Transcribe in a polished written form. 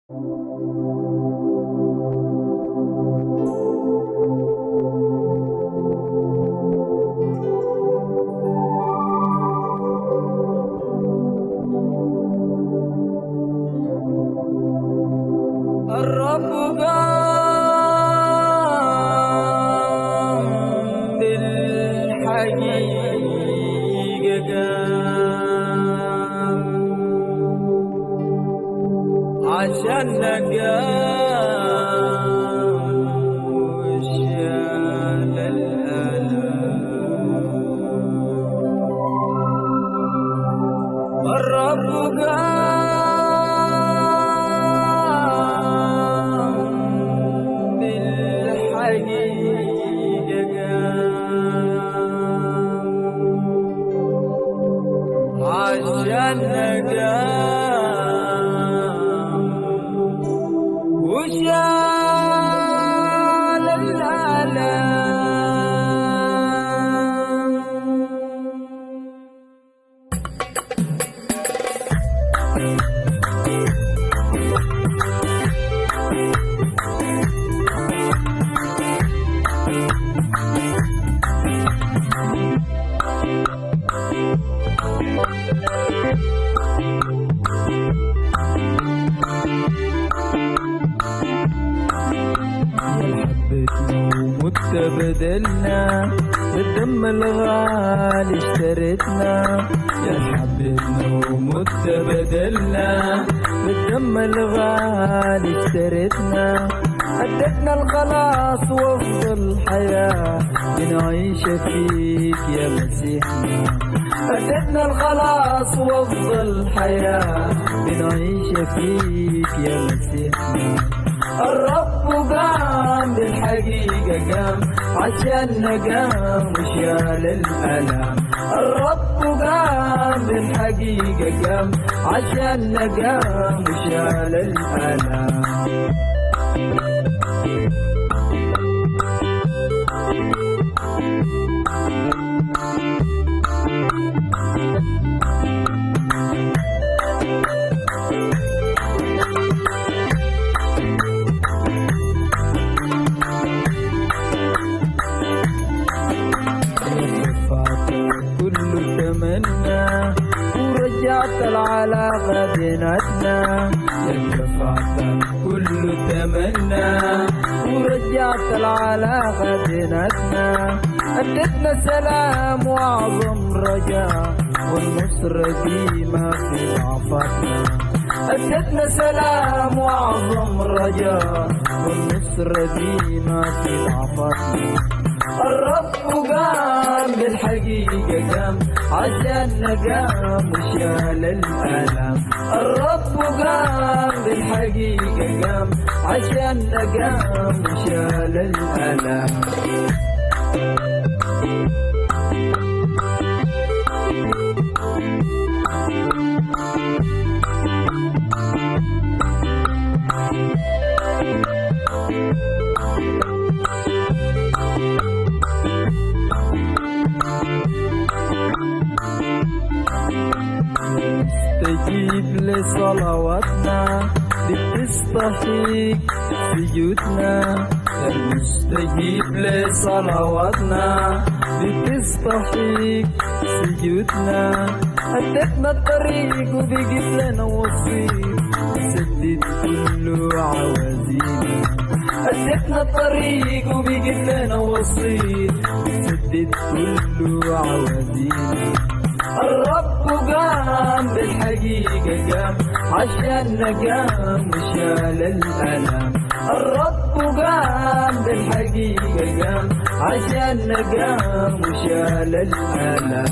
الرب قام بالحقيقة قام عشان نقام وشال الألم. الرب قام بالحقيقة قام عشان نقام وشال الألم. حبيتنا ومتبادلنا بالدم الغالي اشتريتنا. يا حبيتنا ومتبادلنا بالدم الغالي اشتريتنا. أدتنا الخلاص وسط الحياة بنعيش فيك يا مسيحنا. أدتنا الخلاص وسط الحياة بنعيش فيك يا مسيحنا. الرب قام بالحقيقة قام عشان نقام وشال الألم. الرب قام بالحقيقة قام عشان نقام وشال الألم. كل تمنى ورجعت العلاقة بيناتنا. رفعت كل تمنى ورجعت العلاقة بيناتنا. أدتنا سلام وأعظم رجاء والنصرة ديما في ضعفاتنا. أدتنا سلام وأعظم رجاء والنصرة ديما في ضعفاتنا. الرب قام بالحقيقة قام عشان نقام وشال الألم. الرب قام بالحقيقة قام عشان نقام وشال الألم. استجيب لصلواتنا بتستحيق سجودنا. المستجيب لصلواتنا بتستحيق سجودنا. أدتنا الطريق وبقيت لنا وسيط سدد كل عوازينا. أدتنا الطريق وبقيت لنا وسيط سدد كل عوازينا. الرب قام بالحقيقة قام عشان نقام وشال الألم. الرب قام بالحقيقة قام عشان نقام وشال الألم.